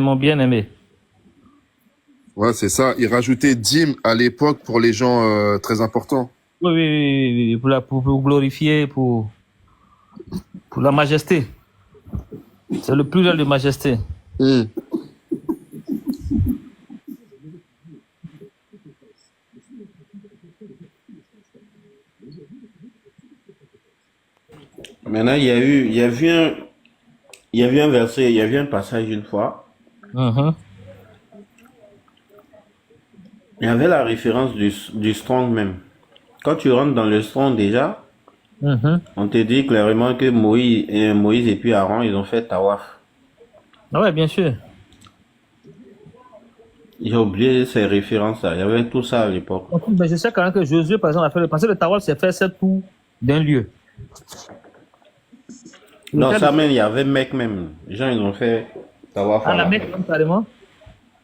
Mon bien-aimé. Ouais, c'est ça. Ils rajoutaient dîmes à l'époque pour les gens très importants. Oui, oui, oui, oui, oui, pour glorifier, pour la majesté. C'est le pluriel de majesté. Hmm. Maintenant, il y a eu un verset, il y a eu un passage une fois. Mhm. Il y avait la référence du strong même. Quand tu rentres dans le strong déjà, Mhm. on te dit clairement que Moïse et puis Aaron, ils ont fait tawaf. Ah ouais, bien sûr. J'ai oublié ces références-là. Il y avait tout ça à l'époque. Mais je sais quand même que Josué, par exemple, a fait parce que le Tawaf, c'est faire 7 tours d'un lieu. Non, Lequel- ça même, il y avait mec même. Les gens, ils ont fait tawaf À à la la Mecque, Mecque. même, carrément.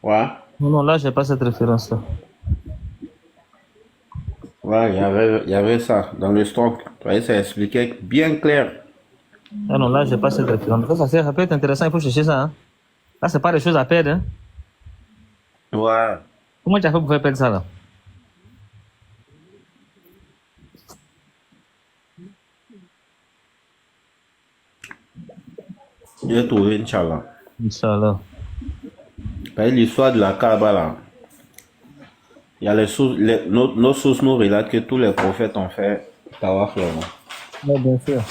Ouais. Non, non, là, j'ai pas cette référence-là. Ouais, il y avait ça dans le strong. Tu voyez, ça expliquait bien clair. Ah non, là, j'ai pas cette référence. Ça peut être intéressant, il faut chercher ça. Hein. Là, c'est pas des choses à perdre. Hein. Ouais. Comment tu as fait pour faire perdre ça, là? J'ai trouvé, Inch'Allah. Inch'Allah. L'histoire de la Kaaba, là. Il y a nos sources nous relatent que tous les prophètes ont fait tawaf là-bas. Oui, bien sûr.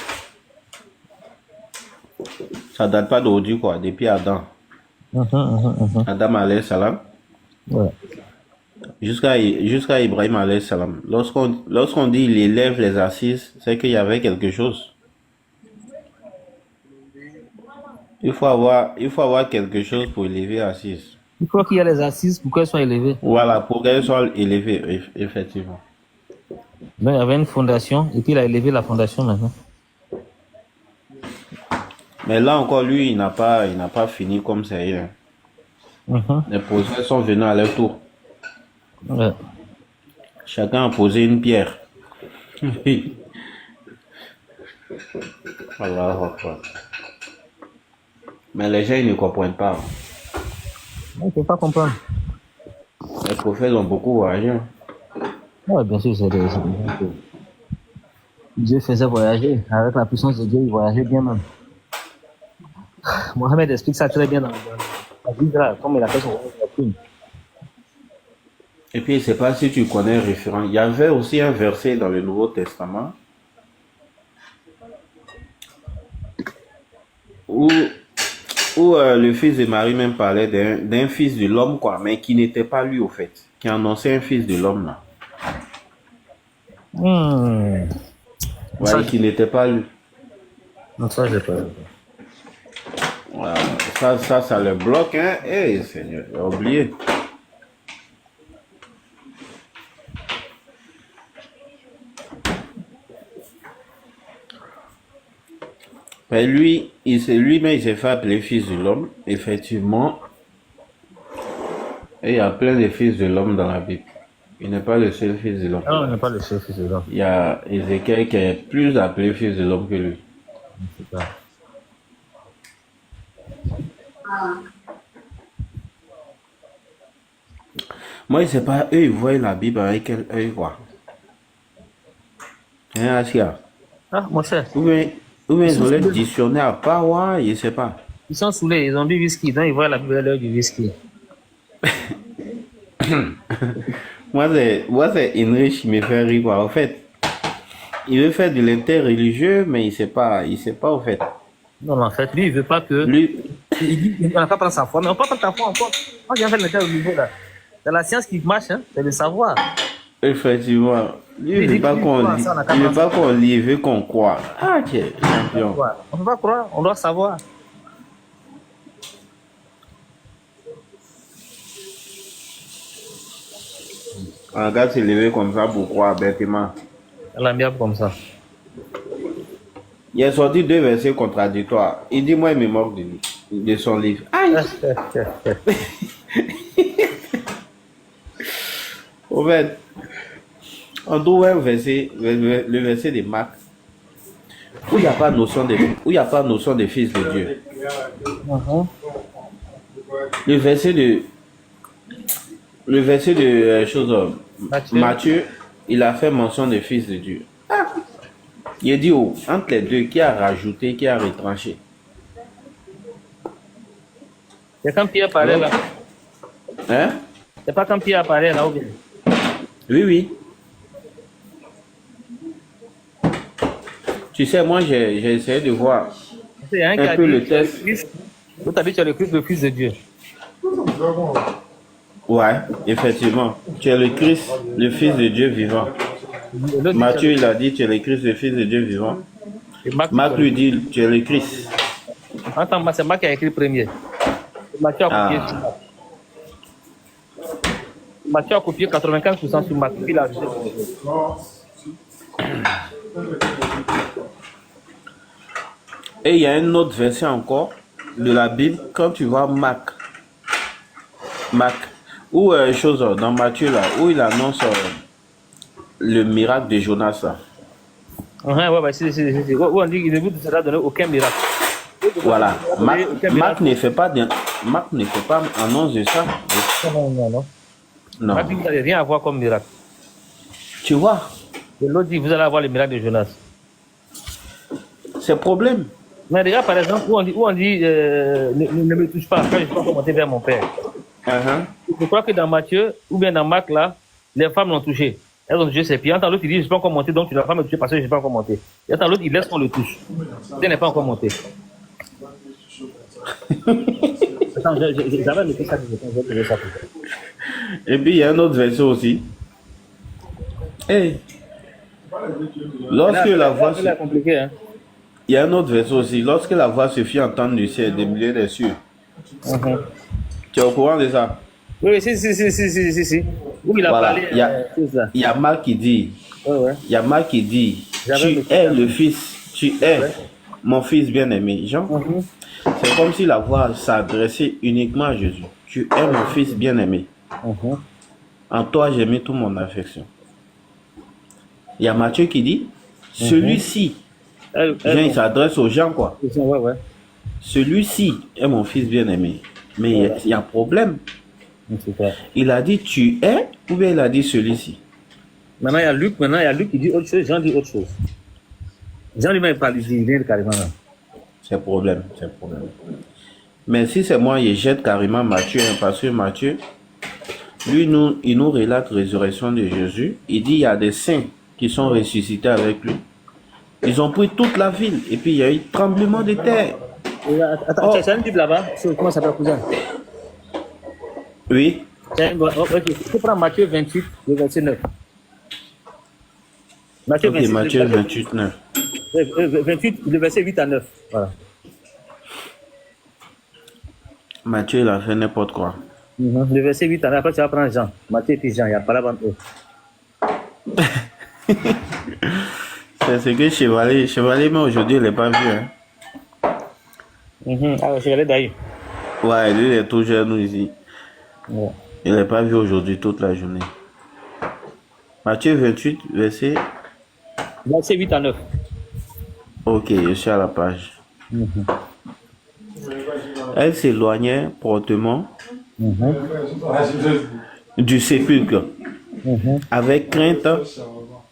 Ça date pas d'aujourd'hui, quoi, depuis Adam. Adam alayhi salam, Ouais. jusqu'à Ibrahim alayhi salam. Lorsqu'on dit il élève les assises, c'est qu'il y avait quelque chose. Il faut avoir quelque chose pour élever assise. Il faut qu'il y ait les assises pour qu'elles soient élevées. Voilà, pour qu'elle soit élevée, effectivement. Donc, il y avait une fondation, et puis il a élevé la fondation maintenant. Mais là encore, lui, il n'a pas fini comme c'est hier. Mhm. Les poseurs sont venus à leur tour. Ouais. Chacun a posé une pierre. Allahu Akbar. Mais les gens, ils ne comprennent pas. On ne peut pas comprendre. Les prophètes ont beaucoup voyagé. Oui, bien sûr, c'est des gens que Dieu faisait voyager. Avec la puissance de Dieu, il voyageait bien même. Mohamed explique ça très bien dans la Bible, là, comme il a fait son voyage. Et puis, je ne sais pas si tu connais le référent. Il y avait aussi un verset dans le Nouveau Testament où, le fils de Marie même parlait d'un fils de l'homme, quoi, mais qui n'était pas lui, au fait. Qui annonçait un fils de l'homme, là. Ouais, Ouais, qui n'était pas lui. non, ça, j'ai pas. Voilà. Ça le bloque, hein. Eh, Seigneur, j'ai oublié. Mais lui, lui-même, il s'est fait appeler fils de l'homme, effectivement. Et il y a plein de fils de l'homme dans la Bible. Il n'est pas le seul fils de l'homme. Non, il n'est pas le seul fils de l'homme. Il y a Ézéchiel qui est plus appelé fils de l'homme que lui. C'est ça. Moi, je sais pas, eux, ils voient la Bible avec quel œil, quoi. Hein, Asia? Ah, mon cher, Ou bien ils ont le dictionnaire pas, ouais, je sais pas. ils sont saoulés, ils ont bu whisky, donc ils voient la Bible à l'heure du whisky. Moi, c'est Enrich qui me fait rire, quoi. En fait, il veut faire de l'interreligieux, mais il sait pas, au fait. Non, mais en fait, lui, il veut pas que. Lui, Il dit qu'on n'a pas prendre sa foi, mais on peut pas prendre ta foi encore. Moi, j'ai fait le niveau là. C'est la science qui marche, hein, c'est le savoir. effectivement, lui, il veut pas qu'on lit, il veut pas qu'on lit, il veut qu'on croit. Ah, ok, champion. On ne peut pas croire, on doit savoir. Un gars s'est levé comme ça pour croire bêtement. Elle a bien comme ça. Il a sorti deux versets contradictoires. Il dit, moi, il me moque de son livre. Aïe! Au fait, on trouve un verset, le verset de Marc, où il n'y a pas notion de, fils de Dieu. Le verset de, Matthieu, il a fait mention des fils de Dieu. Il a dit, oh, entre les deux, qui a rajouté, qui a retranché? C'est quand Pierre parlait là. Hein? C'est pas quand Pierre apparaît là ou bien? Oui, oui. Tu sais, moi, j'ai essayé de voir C'est un qui un a peu dit, le test. Vous t'as dit tu es le Christ, le Fils de Dieu. Ouais, effectivement. Tu es le Christ, le Fils de Dieu vivant. Et l'autre dit, Matthieu, il a dit, tu es le Christ, le Fils de Dieu vivant. et Marc, Marc lui dit, tu es le Christ. Attends, c'est Marc qui a écrit le premier. Matthieu a copié. Ah. Matthieu a copié 95% sur Marc. Il a ajouté. Et il y a une autre version encore de la Bible, quand tu vois Marc, ou chose dans Matthieu là, où il annonce le miracle de Jonas là. Ouais, bah, si. Où on dit qu'il ne vous sera donné aucun miracle. Voilà. Marc Marc ne fait pas annonce de ça. Non. Non. Marc dit vous n'allez rien avoir comme miracle. Tu vois, Et l'autre dit vous allez avoir le miracle de Jonas. c'est problème. Mais regarde par exemple où on dit ne me touche pas quand je suis pas monter vers mon père. Je crois que dans Matthieu ou bien dans Marc là, les femmes l'ont touché. Elles ont touché ses pieds. Tant l'autre il dit je ne suis pas encore monté donc tu ne vas pas me toucher parce que je ne suis pas encore monté. Et tant l'autre il laisse qu'on le touche. Il n'est pas encore monté. Attends, j'avais noté ça. Je vais ça. Et puis il y a une autre version aussi. Hey. Lorsque la voix C'est compliqué hein. Il y a une autre version aussi. Lorsque la voix se fit entendre du ciel, des milliers des cieux. Tu es au courant de ça? Oui, si. Où il a Voilà. parlé Il y a Marc qui dit. Ouais. Il y a Marc qui dit. J'avais Tu es le fils. Tu es mon fils bien-aimé. Jean. C'est comme si la voix s'adressait uniquement à Jésus. Tu es mon fils bien-aimé. En toi, j'ai mis toute mon affection. Il y a Matthieu qui dit. Celui-ci. Il s'adresse aux gens, quoi. Ouais. Celui-ci est mon fils bien-aimé. Mais il y a un problème. Il a dit tu es, ou bien il a dit celui-ci. Maintenant, il y a Luc qui dit autre chose, Jean dit autre chose. Jean lui-même parle, il vient carrément là. C'est problème. Mais si c'est moi, il jette carrément Matthieu, hein, parce que Matthieu, lui, il nous relate la résurrection de Jésus. Il dit il y a des saints qui sont ressuscités avec lui. Ils ont pris toute la ville. Et puis, il y a eu tremblement de terre. Attends, tu as une Bible là-bas? Comment ça s'appelle, cousin? Oui. Ok, tu prends Matthieu 28, le verset 9. Matthieu Ok, Matthieu 28, 9. 28, le verset 8 à 9. Voilà. Matthieu, il a fait n'importe quoi. Le verset 8 à 9. Après, tu vas prendre Jean. Matthieu et puis Jean, il y a pas là eux. C'est ce que Chevalier, mais aujourd'hui, il n'est pas vu. Hein. Ah, Chevalier d'ailleurs. Ouais, lui, il est tout jeune ici. Ouais. Il n'est pas vu aujourd'hui toute la journée. Matthieu 28, verset 8 à 9. Ok, je suis à la page. Elle s'éloignait promptement du sépulcre avec crainte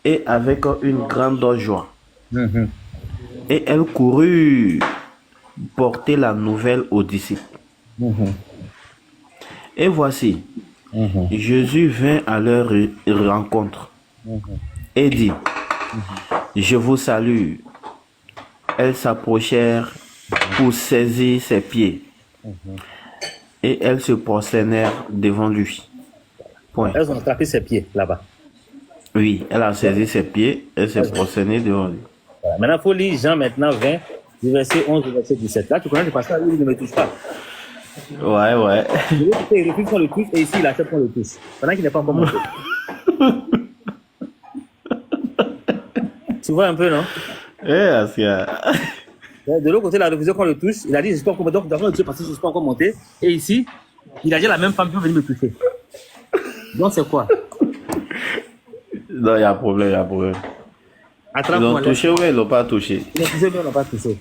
et avec une grande joie. Et elle courut porter la nouvelle aux disciples. Et voici, Jésus vint à leur rencontre et dit, je vous salue. Elles s'approchèrent pour saisir ses pieds et elles se prosternèrent devant lui. Point. Elles ont attrapé ses pieds là-bas. Oui, elle a saisi ses pieds, elle s'est prosternée devant lui. Voilà. Maintenant, il faut lire Jean maintenant 20, du verset 11 au verset 17. Là, tu connais le passage où il ne me touche pas. Ouais. Il refuse qu'on le touche et ici, il accepte qu'on le touche. Pendant qu'il n'est pas encore monté. Tu vois un peu, non? De l'autre côté, il a refusé qu'on le touche. Il a dit, je ne suis pas encore monté, donc d'abord le toucher parce que je ne suis pas encore monté. Et ici, il a dit à la même femme qui veut venir me toucher. Donc, c'est quoi? Non, il y a problème, Ils l'ont touché ou ils ne l'ont pas touché? Ils l'ont touché, mais ils n'ont pas touché.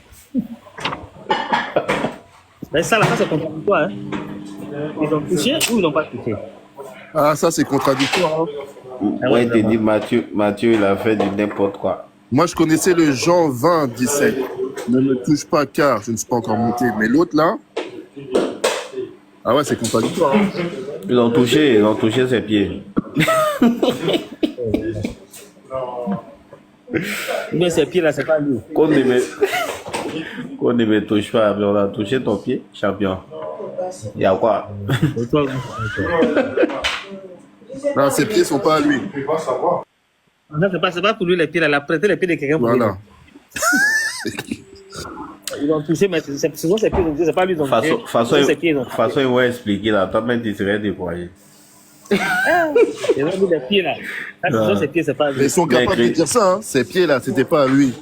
Mais ça, là, c'est contradictoire, hein? Ils ont touché ou ils n'ont pas touché? Ah, ça, c'est contradictoire. Hein. Ouais, il te dit Matthieu, il a fait du n'importe quoi. Moi, je connaissais le Jean 20, 17. Ne me touche pas car je ne suis pas encore monté. Mais l'autre, là, ah ouais, c'est contradictoire. Hein. Ils ont touché ses pieds. Mais ses pieds là, c'est pas lui. Qu'on ne me touche pas, mais on a touché ton pied, champion. Il y a quoi? Non, ses pieds sont pas à lui. Non, c'est pas pour lui les pieds là. Il a prêté les pieds de quelqu'un pour lui. Voilà. Ils ont touché, mais c'est souvent ses pieds, c'est pas lui. De toute façon, ils vont expliquer là. Toi-même, tu serais déployé. Ils ont mis les pieds là. Souvent ses pieds, c'est pas lui. Mais ils sont capables de dire ça. Hein. Ses pieds là, c'était pas à lui.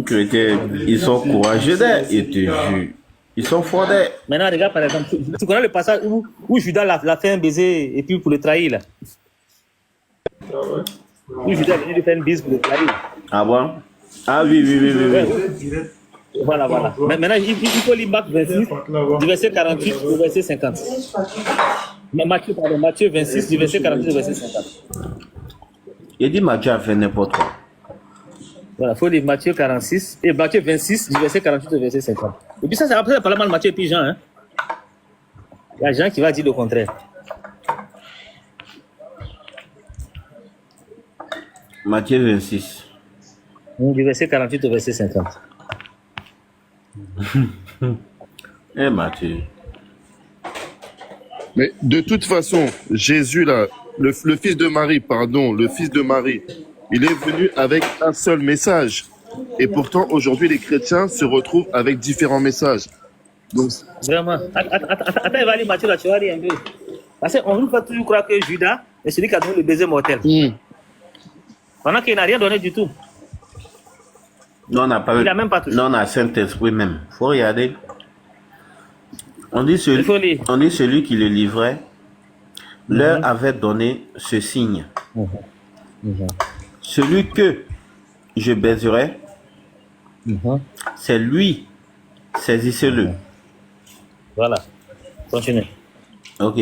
Chrétiens, ils sont courageux d'être, et te jure. Ils sont forts d'être. Maintenant, regarde par exemple, tu connais le passage où Judas l'a fait un baiser et puis pour le trahir là. Où Judas est venu lui faire une bise pour le trahir. Ah bon? Ah oui. Voilà. Mais maintenant, il faut lire Marc 26, du verset 48 au verset 50. Matthieu 26, du verset 48 au verset 50. Il dit Matthieu a fait n'importe quoi. Voilà, il faut lire Matthieu 46 et Matthieu 26, du verset 48 au verset 50. Et puis ça, c'est après, parler mal Matthieu et puis Jean. Hein. Il y a Jean qui va dire le contraire. Matthieu 26. Du verset 48 au verset 50. Matthieu. Mais de toute façon, Jésus là, le fils de Marie, il est venu avec un seul message. Et pourtant, aujourd'hui, les chrétiens se retrouvent avec différents messages. Donc, vraiment. Attends, il va aller Matthieu là, tu vas aller un peu. Parce qu'on nous fait toujours croire que Judas est celui qui a donné le baiser mortel. Pendant qu'il n'a rien donné du tout. Non, on n'a pas. Il a même pas touché. Non, on a Saint-Esprit même. Faut regarder. On dit celui qui le livrait leur avait donné ce signe. Celui que je baiserai, c'est lui. Saisissez-le. Voilà. Continuez. Ok.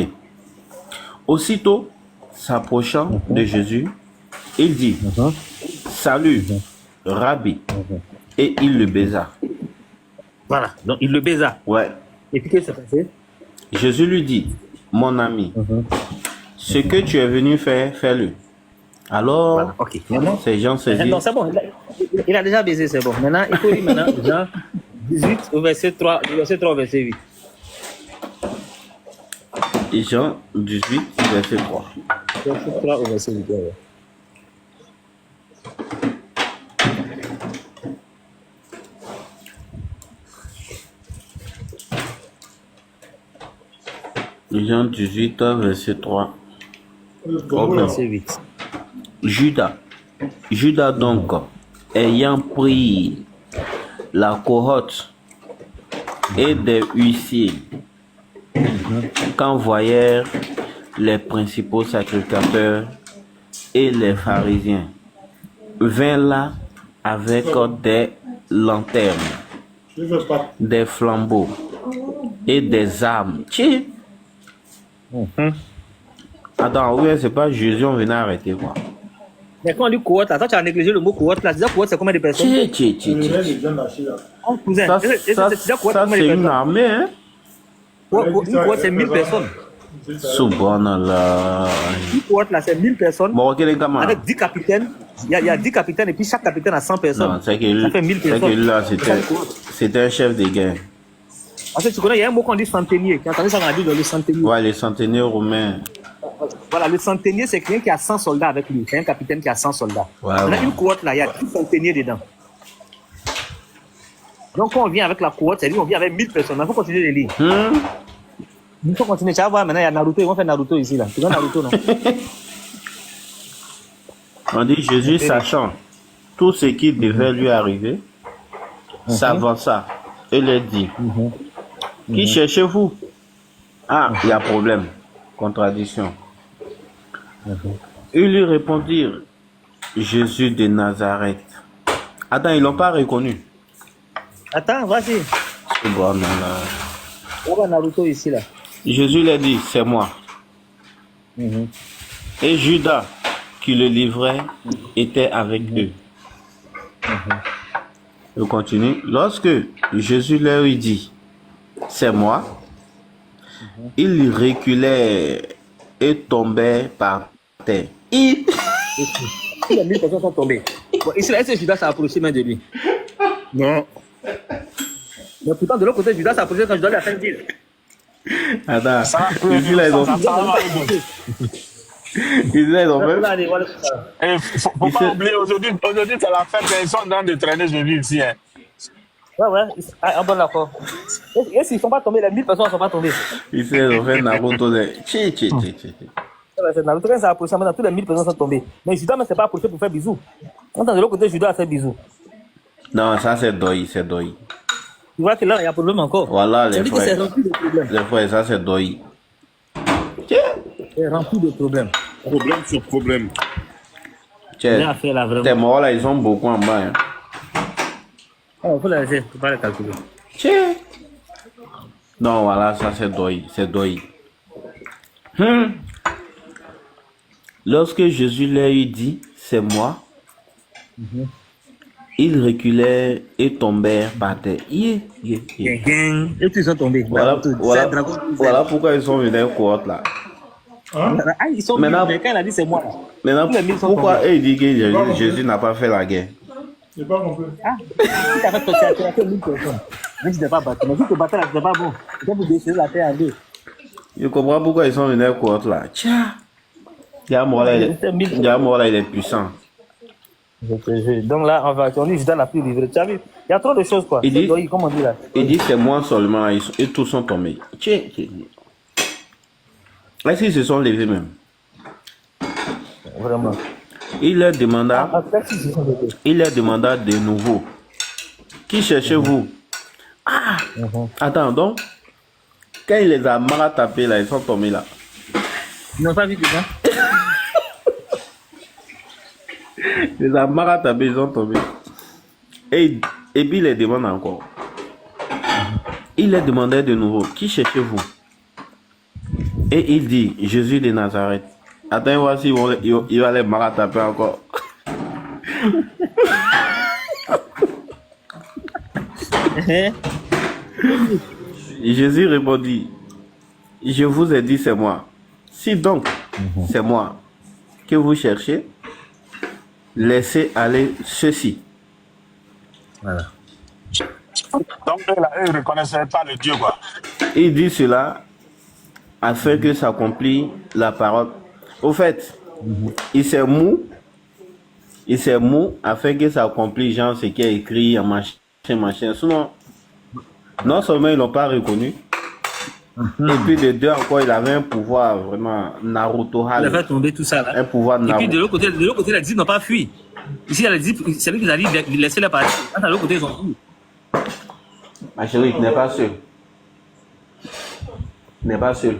Aussitôt, s'approchant de Jésus, il dit, salut, Rabbi. Et il le baisa. Voilà. Donc, il le baisa. Ouais. Et puis, qu'est-ce qui s'est passé? Jésus lui dit, mon ami, ce que tu es venu faire, fais-le. Alors, voilà. Ok. ces gens se disent... Non, c'est bon. Il a déjà baisé, c'est bon. Maintenant, il faut lire maintenant Jean 18 au verset 3, du verset 3 au verset 8. Et Jean 18, verset 3. Verset 3 au verset 8. Ouais. Jean 18, verset 3. Verset 8. Judas donc, ayant pris la cohorte et des huissiers, quand voyèrent les principaux sacrificateurs et les pharisiens, vint là avec des lanternes, des flambeaux et des armes. Attends, oui, c'est pas Jésus, on venait arrêter quoi. Mais quand on dit cohorte, là, toi tu as négligé le mot cohorte là. Déjà cohorte, c'est combien de personnes? Cousin, Ça, c'est une armée, hein? Une cohorte, c'est 1000 personnes. Subhanallah. Une cohorte là, c'est 1000 personnes. Bon, ok, les gamins. Avec 10 capitaines. Il y a 10 capitaines et puis chaque capitaine a 100 personnes. Non, c'est ça fait 1000 personnes. que là, c'était un chef de guerre. Parce que tu connais, il y a un mot qu'on dit centenier. Tu as entendu ça dans la Bible, le centenier. Ouais, les centeniers romains. Voilà, le centenier, c'est quelqu'un qui a 100 soldats avec lui. C'est un capitaine qui a 100 soldats. Ouais, on a une cohorte là, il y a 10 centeniers dedans. Donc, quand on vient avec la cohorte, c'est-à-dire on vient avec 1000 personnes. Il faut continuer les lire. Il faut continuer. Tu vas voir, maintenant, il y a Naruto. Ils vont faire Naruto ici, là. Tu vois Naruto, non? On dit Jésus, sachant tout ce qui devait lui arriver, s'avança et leur dit, qui cherchez-vous? Ah, il y a problème. Contradiction. Ils lui répondirent, Jésus de Nazareth. Attends, ils l'ont pas reconnu. Attends, vas-y. Subhanallah. On va Naruto ici, là. Jésus leur dit, c'est moi. Et Judas, qui le livrait, était avec eux. Je continue. Lorsque Jésus leur dit, c'est moi, ils reculaient et tombaient par terre. Les 1000 personnes sont tombées. Bon, ici, est-ce que Judas s'est approché même de lui? Non. Mais pourtant, de l'autre côté, Judas s'est approché quand je donnais à 5 000. Attends, ici là, ils ont Et faut pas oublier, aujourd'hui, c'est la fête, ils sont en train de traîner Jésus ici. Hein. Ouais, ah, bon, d'accord. Et s'ils ne sont pas tombés, les 1000 personnes ne sont pas tombées. Ici, ils ont fait Naruto. C'est Naruto, quand ça a approché, maintenant, tous les 1000 personnes sont tombées. Mais Judas ne s'est pas approché pour faire bisous. Quand de l'autre côté, Judas a fait bisous. Non, ça c'est Doi, c'est Doi. Tu vois que là, il y a problème encore. Voilà les frères. C'est rempli de problèmes. Les frères, ça c'est Doi. C'est rempli de problèmes. Problème sur problème. Tiens, tes morts là, ils sont beaucoup en bas. Hein. Il faut les laisser, il ne faut pas les calculer. Tiens. Non, voilà, ça c'est Doi, c'est Doi. Lorsque Jésus leur dit, c'est moi, ils reculaient et tombèrent par terre. Et ils sont tombés. Voilà pourquoi ils sont venus cohorte là. Ah, ils sont maintenant, venus, quand il a dit c'est moi. Maintenant, pourquoi il dit que Jésus n'a pas fait la guerre? Je n'ai pas compris. Ah, si tu avais fait 1000 personnes, même si tu n'es pas battu, mais si tu battais là, ce n'est pas bon. Tu peux vous déchirer la terre en deux. Je comprends pourquoi ils sont venus cohorte là. Tiens. Diamant là, il est puissant. Donc là, on dit, je dois la plus livrer. Tu as vu? Il y a trop de choses, quoi. Il dit, comment on dit là? Il dit, c'est moi seulement, et tous sont tombés. Tiens. Est-ce qu'ils se sont levés même? Vraiment. Il leur demanda de nouveau, qui cherchez-vous? Ah! Attends, donc, quand il les a mal tapés là, ils sont tombés là. Ils n'ont pas vu ça? Les amaratapés, ils sont tombés. Et puis il les demande encore. Il les demandait de nouveau, qui cherchez-vous? Et il dit, Jésus de Nazareth. Attends, voici, il va les marataper encore. Jésus répondit, je vous ai dit, c'est moi. Si donc, c'est moi que vous cherchez, laissez aller ceci. Voilà. Donc, eux ne reconnaissaient pas le Dieu, quoi. Il dit cela afin que s'accomplisse la parole. Au fait, il s'est mou afin que s'accomplisse genre ce qui est écrit en machin. Sinon, non seulement ils l'ont pas reconnu, et puis de deux encore, il avait un pouvoir vraiment Naruto. Il a fait tomber tout ça là. Un pouvoir et Naruto. puis de l'autre côté, les disciples n'ont pas fui. Ici, c'est lui qui a dit laissez-les partir. Quand de l'autre côté, ils ont fui. Ma chérie, tu n'es pas seul. Tu n'es pas seul.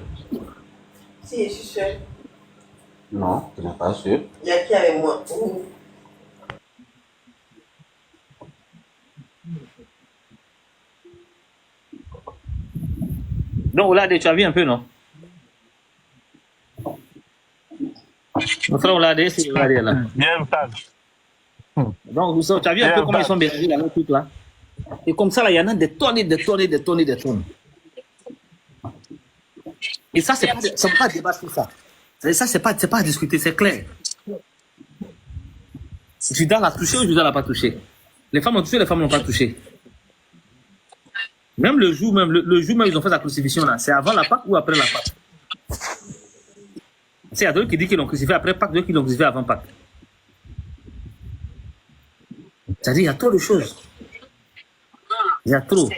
Si, je suis seule. Non, tu n'es pas seul. Il y a qui avec moi? Donc, Oladé, tu as vu un peu, non? Mon frère Oladé, c'est Oladé là. Bien, Donc, tu as vu un peu comment ils sont mélangés là, tout là. Et comme ça, là, il y en a des tonnes. Et ça, c'est pas débat sur ça. Ça, c'est pas à discuter, c'est clair. Judas l'a touché ou Judas l'a pas touché? Les femmes ont touché, les femmes n'ont pas touché. Même le jour même, ils ont fait la crucifixion là. C'est avant la Pâque ou après la Pâque? Il y a d'autres qui disent qu'ils l'ont crucifié après Pâque, d'autres qui l'ont crucifié avant Pâque. C'est-à-dire, il y a trop de choses. Il y a trop.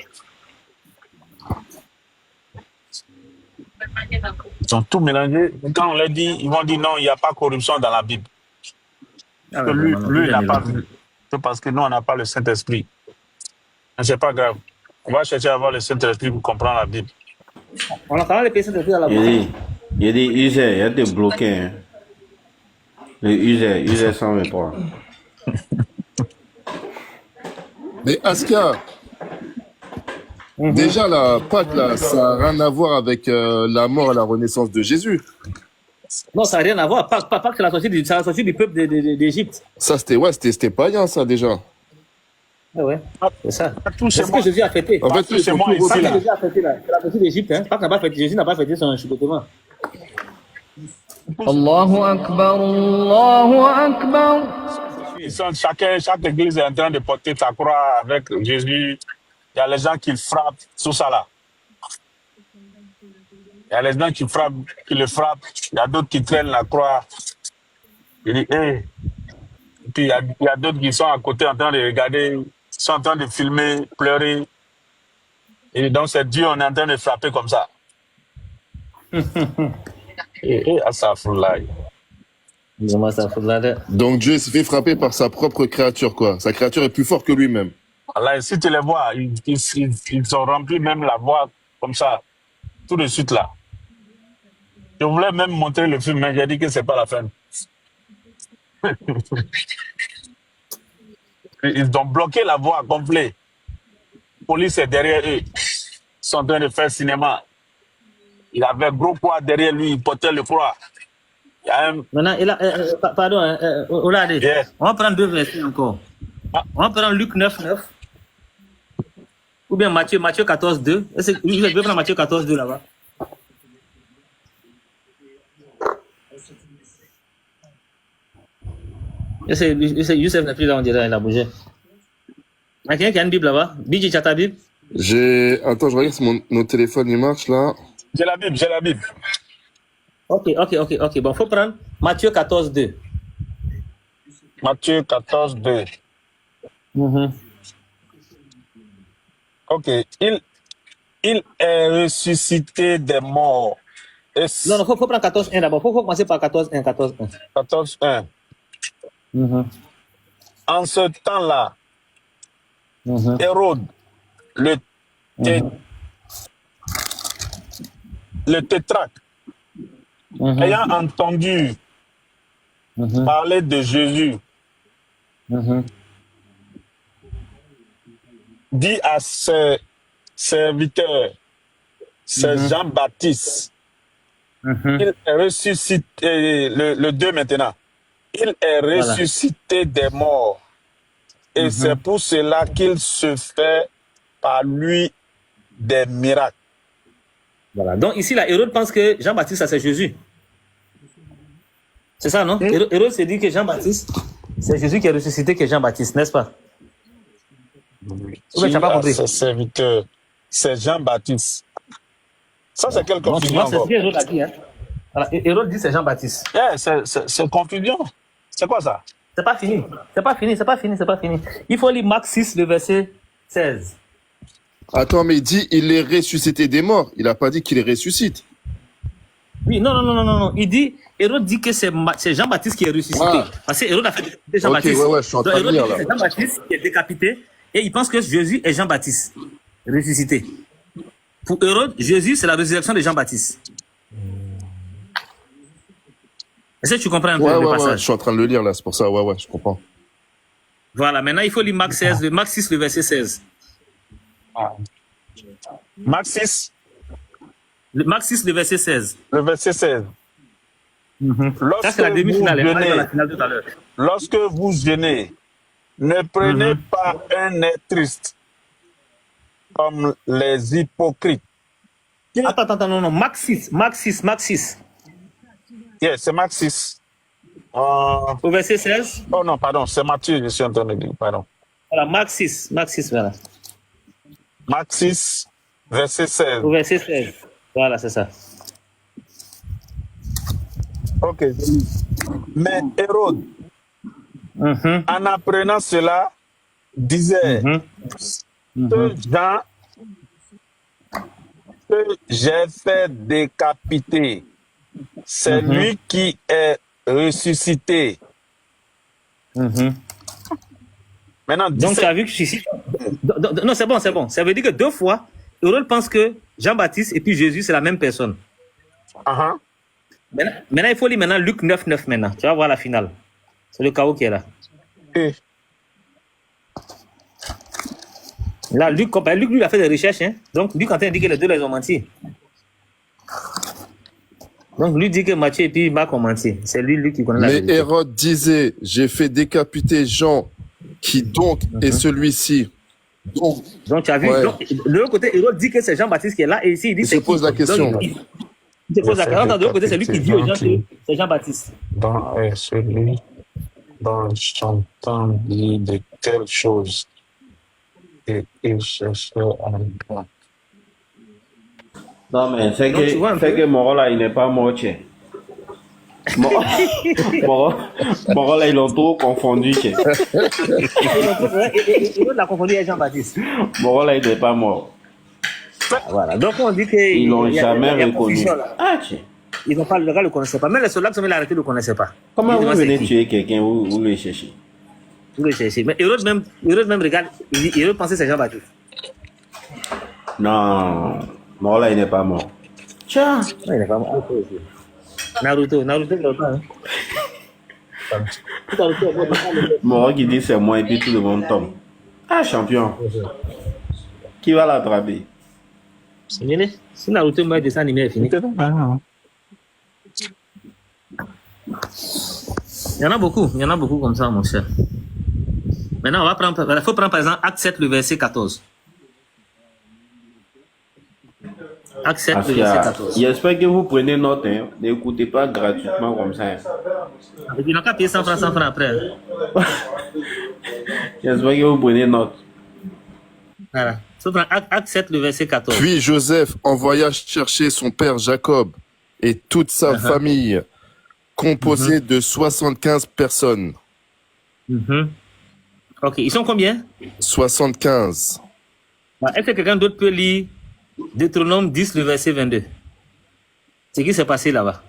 Ils ont tout mélangé. Quand on leur dit, ils vont dire non, il n'y a pas corruption dans la Bible. Ah ouais, lui, il n'a pas vu. C'est parce que nous, on n'a pas le Saint-Esprit. Mais c'est pas grave. On va chercher à avoir le Saint-Esprit pour comprendre la Bible. On a quand même les personnes de la Il y a des users, il y a des bloqués. Hein. Les users 123. Mais Aska, Déjà, la Pâques, là, ça n'a rien à voir avec la mort et la renaissance de Jésus. Non, ça n'a rien à voir. Pâques, c'est la sortie du peuple d'Égypte. Ça, c'était païen, ça, déjà. Ouais, c'est ça. Tout C'est chez ce moi. que Jésus a fêté. En fait, Tout chez moi ici, là. Jésus a fêté là. C'est la sortie d'Égypte. Hein. Pâques n'a pas fêté. Jésus n'a pas fêté son château. Allahu Akbar, Allahu Akbar. Chaque église est en train de porter sa croix avec Jésus. Il y a les gens qui le frappent, tout ça là. Il y a les gens qui le frappent. Il y a d'autres qui traînent la croix. Il dit, hey. Et puis il y a d'autres qui sont à côté en train de regarder, sont en train de filmer, pleurer. Et donc c'est Dieu, on est en train de frapper comme ça. Astaghfirullah. Donc Dieu s'est fait frapper par sa propre créature, quoi. Sa créature est plus forte que lui-même. Allah, si tu les vois, ils ont rempli même la voie comme ça, tout de suite là. Je voulais même montrer le film, mais j'ai dit que c'est pas la fin. Ils ont bloqué la voie complète. La police est derrière eux. Ils sont en train de faire cinéma. Il avait gros poids derrière lui, il portait le poids. Il y a un... Maintenant, pardon, Olade, Yeah. on va prendre 2 versets encore. On va prendre Luc 9, 9. Ou bien Matthieu 14, 2. Je vais prendre Matthieu 14, 2 là-bas. Youssef n'est plus là, on dirait, il a bougé. Il y a quelqu'un qui a une Bible là-bas. Bidji, tu as ta Bible? Attends, je regarde si mon téléphone, il marche, là. J'ai la Bible. Ok. Bon, il faut prendre Matthieu 14, 2. Matthieu 14, 2. Ok. Il est ressuscité des morts. Non, il faut prendre 14, 1 d'abord. Il faut commencer par 14, 1. 14, 1. En ce temps-là, Hérode, le tétrarque, ayant entendu parler de Jésus, dit à ses serviteurs, c'est Jean-Baptiste, il est ressuscité, le 2 maintenant, il est ressuscité des morts. Et c'est pour cela qu'il se fait par lui des miracles. Voilà. Donc ici, là, Hérode pense que Jean-Baptiste, ça c'est Jésus. C'est ça, non? Hérode se dit que Jean-Baptiste, c'est Jésus qui est ressuscité que Jean-Baptiste, n'est-ce pas? Tu n'as pas compris. Ses serviteurs, c'est Jean-Baptiste. Ça, c'est quelle confusion encore? C'est ce que Hérode a dit. Hein? Voilà. Hérode dit c'est Jean-Baptiste. Yeah, c'est confusion. C'est quoi ça? C'est pas fini. Il faut lire Marc 6, le verset 16. Attends, mais il dit, il est ressuscité des morts. Il n'a pas dit qu'il ressuscite. Oui, non. Il dit, Hérode dit que c'est Jean-Baptiste qui est ressuscité. Parce que Hérode a fait Jean-Baptiste. Ok, ouais, je suis en train de lire, là. C'est Jean-Baptiste qui est décapité et il pense que Jésus est Jean-Baptiste, ressuscité. Pour Hérode, Jésus, c'est la résurrection de Jean-Baptiste. Est-ce que tu comprends un peu le passage? Ouais, je suis en train de le lire, là, c'est pour ça, ouais, je comprends. Voilà, maintenant, il faut lire Marc 6, le verset 16. Marc 6. Marc 6, le verset 16. Le verset 16. Ça, c'est la demi-finale. La finale tout à l'heure. Lorsque vous jeûnez, ne prenez pas un air triste comme les hypocrites. Attends, non. Marc 6. Yeah, c'est Marc 6. Au verset 16. Oh non, pardon, c'est Matthieu, je suis en train de dire, pardon. Voilà, Marc 6, voilà. Marc 6, verset 16. Au verset 16. Voilà, c'est ça. Ok. Mais Hérode, en apprenant cela, disait que Jean, que j'ai fait décapiter, c'est lui qui est ressuscité. Maintenant, donc, tu as vu que ici. Non, c'est bon. Ça veut dire que 2 fois, Hérode pense que Jean-Baptiste et puis Jésus, c'est la même personne. Maintenant, il faut lire Luc 9, 9 maintenant. Tu vas voir la finale. C'est le chaos qui est là. Là, Luc, lui, il a fait des recherches. Hein. Donc, Luc, quand il dit que les deux, ils ont menti. Donc, lui dit que Matthieu et puis Marc ont menti. C'est lui qui connaît la vérité. Mais Hérode disait, j'ai fait décapiter Jean, qui donc est celui-ci. Donc, tu as vu, donc, de l'autre côté, Hérode dit que c'est Jean-Baptiste qui est là, et ici, il dit Il se pose la question. Donc, il se pose la question. De l'autre côté, c'est lui qui dit aux gens que c'est Jean-Baptiste. Dans celui dont j'entends dire de telles choses, et il cherchait à moi. Non, mais c'est Donc, tu vois un peu. que Moro là, il n'est pas mort, tiens. Moro là, ils l'ont trop confondu, tiens. Hérode l'a confondu avec Jean-Baptiste. Moro là, il n'est pas mort. Voilà. Donc, on dit que. Ils l'ont jamais reconnu. confusion, là. Ah, tiens. Ils n'ont pas, le gars ne le connaissait pas. Même les soldats qui sont arrêtés ne le connaissaient pas. Comment Ils vous demandaient venez c'est qui. tuer quelqu'un, vous le cherchez? Vous le cherchez. Mais Hérode même regarde, Hérode pensait que c'est Jean-Baptiste. Non, Moro là, il n'est pas mort. Tiens. Ouais, il est pas mort. Naruto, il est pas, hein. Moro qui dit c'est moi et puis tout le monde tombe. Ah, champion. Qui va l'attraper? C'est bien, si Naruto meurt, dessin animé est fini. Il y en a beaucoup comme ça, mon cher. Maintenant, il faut prendre par exemple Acte 7, le verset 14. Acte 7, le verset 14. J'espère que vous prenez note, hein. N'écoutez pas gratuitement comme ça. Hein. Et puis, il n'a qu'à payer 100 francs après. J'espère que vous prenez note. Voilà. Il faut prendre Acte 7, le verset 14. Puis Joseph envoya chercher son père Jacob et toute sa famille, composée de 75 personnes. Ok, ils sont combien? 75. Est-ce que quelqu'un d'autre peut lire Deutéronome 10, le verset 22? C'est ce qui s'est passé là-bas.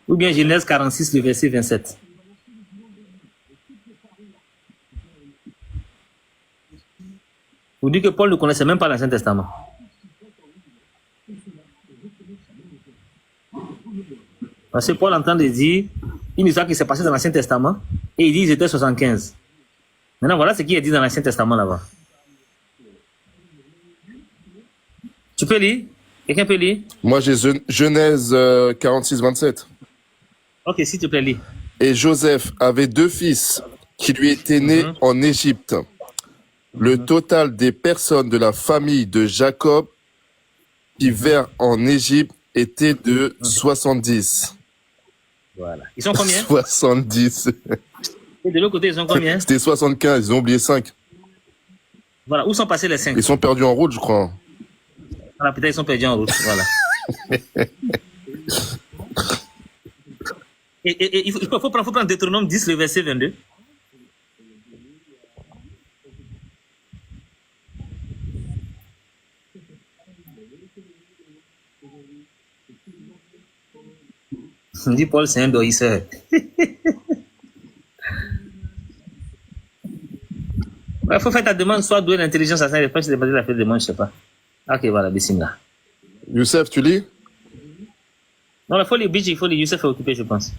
Ou bien Genèse 46, le verset 27. Vous dites que Paul ne connaissait même pas l'Ancien Testament. Parce que Paul entend dire une histoire qui s'est passée dans l'Ancien Testament et il dit qu'ils étaient 75. Maintenant, voilà ce qui est dit dans l'Ancien Testament là-bas. Tu peux lire? Quelqu'un peut lire? Moi, j'ai Genèse 46, 27. Ok, s'il te plaît, lis. Et Joseph avait 2 fils qui lui étaient nés en Égypte. Le total des personnes de la famille de Jacob qui vinrent en Égypte était de 70. Voilà. Ils sont combien? 70. Et de l'autre côté, ils sont combien? C'était 75, ils ont oublié 5. Voilà. Où sont passés les 5? Ils sont perdus en route, je crois. Voilà, peut-être ils sont perdus en route. Voilà. Et il faut prendre Deutéronome 10, le verset 22. On dit Paul, c'est un doisseur. Il faut faire ta demande, soit doué l'intelligence, ça sert à pas si tu la fait demande, je sais pas. Ok, voilà, bismillah. Youssef, tu lis? Non, il faut lire, Bidji, il faut lire. Youssef est occupé, je pense.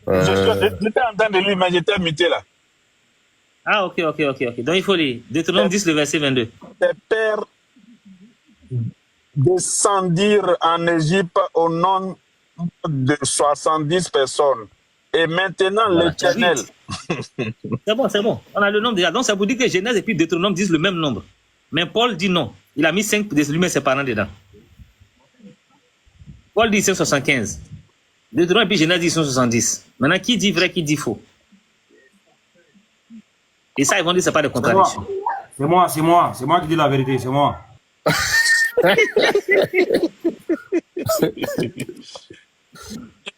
J'étais en train de lire, mais j'étais muté là. Ah, ok. Donc il faut lire. Deutéronome 10, le verset 22. Tes pères descendirent en Égypte au nom de 70 personnes. Et maintenant, Voilà, l'Éternel. C'est bon. On a le nombre déjà. Donc ça vous dit que Genèse et puis Deutéronome disent le même nombre. Mais Paul dit non. Il a mis 5 de lui-même ses parents dedans. Paul dit 175. Deutéronome et puis Genèse dit 170. Maintenant, qui dit vrai, qui dit faux? Et ça, ils vont dire que ce n'est pas de contradiction. C'est moi qui dis la vérité, c'est moi.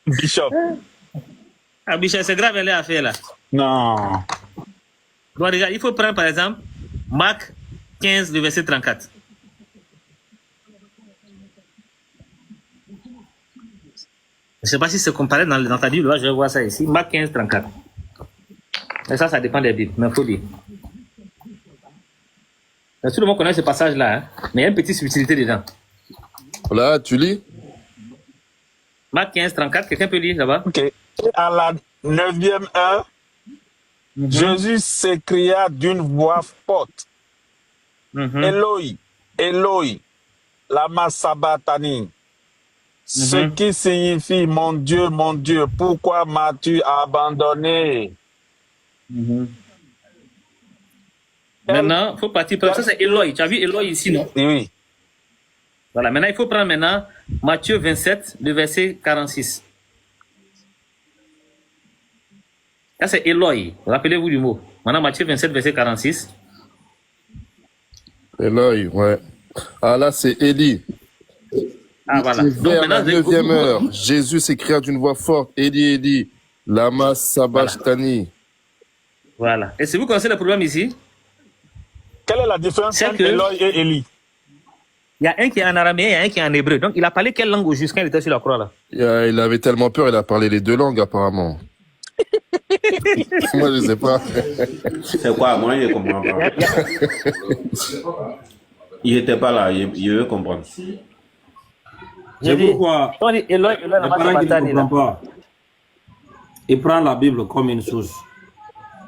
Bishop. Ah, Bichet, c'est grave, elle est à faire là. Non. Bon, regarde, il faut prendre par exemple Marc 15, le verset 34. Je ne sais pas si c'est comparé dans ta Bible, là, je vais voir ça ici. Marc 15, 34. Mais ça dépend des Bibles, mais il faut dire. Tout le monde connaît ce passage-là, hein? Mais il y a une petite subtilité dedans. Là, tu lis? Marc 15, 34, quelqu'un peut lire là-bas? Ok. Et à la 9e heure, Jésus s'écria d'une voix forte. Eloi, Eloi, lama sabachthani. Ce qui signifie mon Dieu, pourquoi m'as-tu abandonné? Maintenant, il faut partir. Ça, c'est Eloi. Tu as vu Eloi ici, non? Oui. Voilà. Maintenant, il faut prendre maintenant Matthieu 27, le verset 46. Ça, c'est Eloi. Rappelez-vous du mot. Maintenant, Matthieu 27, verset 46. Eloi, ouais. Ah là, c'est Élie. Ah, voilà. Donc, vers la 9e heure, Jésus s'écria d'une voix forte, Élie, Élie, lama sabachthani. Voilà. Et si vous connaissez le problème ici, quelle est la différence entre Eloi et Élie? Il y a un qui est en araméen, il y a un qui est en hébreu. Donc, il a parlé quelle langue au juste quand il était sur la croix, là? Il avait tellement peur, il a parlé les deux langues, apparemment. Moi, je sais pas. C'est quoi? Moi, je ne comprends pas. Il n'était pas là, il veut comprendre. C'est pourquoi les parents qui ne comprennent pas, il prend la Bible comme une source.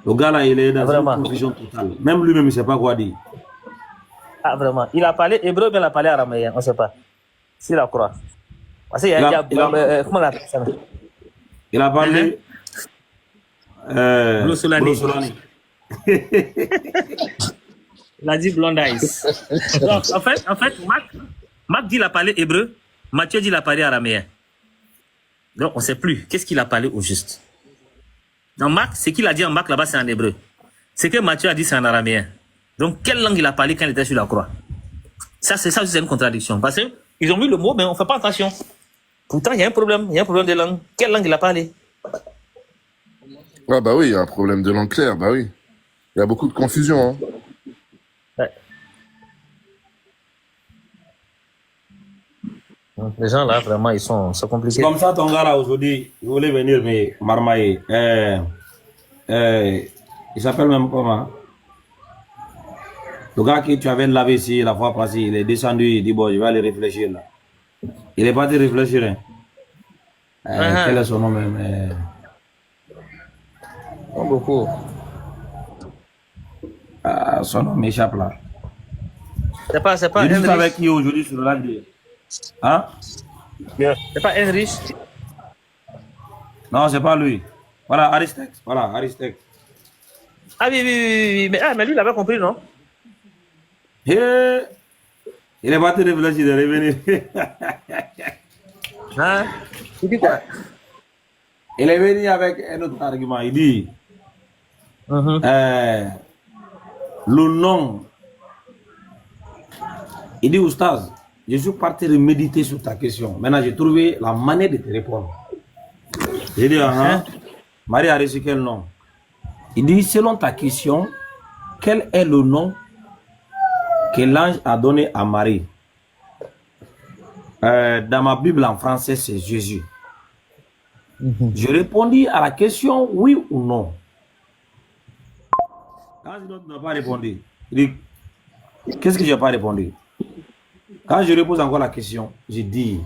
Le gars là, il est dans une confusion totale. Même lui-même, il ne sait pas quoi dire. Ah, vraiment. Il a parlé hébreu, mais il a parlé araméen, on ne sait pas. C'est la croix. Parce qu'il y a, comment on appelle ça? Il a parlé. Blossolani. Il a dit blonde eyes. Donc, en fait, Marc dit qu'il a parlé hébreu, Matthieu dit qu'il a parlé araméen. Donc, on ne sait plus. Qu'est-ce qu'il a parlé au juste? Dans Marc, ce qu'il a dit en Marc là-bas, c'est en hébreu. Ce que Matthieu a dit, c'est en araméen. Donc, quelle langue il a parlé quand il était sur la croix? Ça, c'est une contradiction. Parce qu'ils ont mis le mot, mais on ne fait pas attention. Pourtant, il y a un problème. Il y a un problème de langue. Quelle langue il a parlé? Ah bah oui, il y a un problème de langue claire, bah oui. Il y a beaucoup de confusion. Hein. Ouais. Les gens là, vraiment, ils sont compliqués. Comme ça, ton gars là, aujourd'hui, il voulait venir me marmailler. Il s'appelle même comment? Le gars que tu avais lavé ici la fois passée, il est descendu, il dit bon, je vais aller réfléchir là. Il est parti réfléchir. Hein. Quel est son nom même? Pas beaucoup. Son nom m'échappe là. C'est pas je dis avec qui aujourd'hui sur le live? Hein? C'est pas Heinrich? Non, c'est pas lui. Voilà, Aristex. Voilà, Aristex. Ah oui. Mais lui, il avait compris, non? Il est parti réfléchir, il est revenu. Hein? Il dit quoi? Il est venu avec un autre argument. Il dit le nom. Il dit, Oustaz, je suis parti de méditer sur ta question. Maintenant, j'ai trouvé la manière de te répondre. J'ai dit, Marie a reçu quel nom? Il dit, selon ta question, quel est le nom que l'ange a donné à Marie? Dans ma Bible en français, c'est Jésus. Je répondis à la question oui ou non. Quand l'autre n'a pas répondu, il dit, qu'est-ce que je n'ai pas répondu? Quand je repose encore la question, je dis,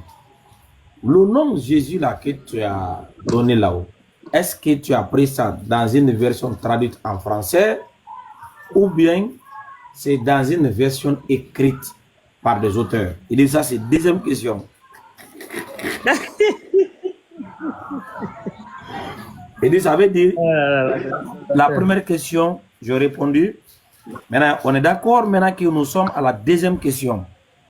le nom Jésus là que tu as donné là-haut, est-ce que tu as pris ça dans une version traduite en français ou bien c'est dans une version écrite par des auteurs? Il dit ça, c'est deuxième question. Il dit, ça veut dire, la première question, j'ai répondu. Maintenant, on est d'accord maintenant que nous sommes à la deuxième question.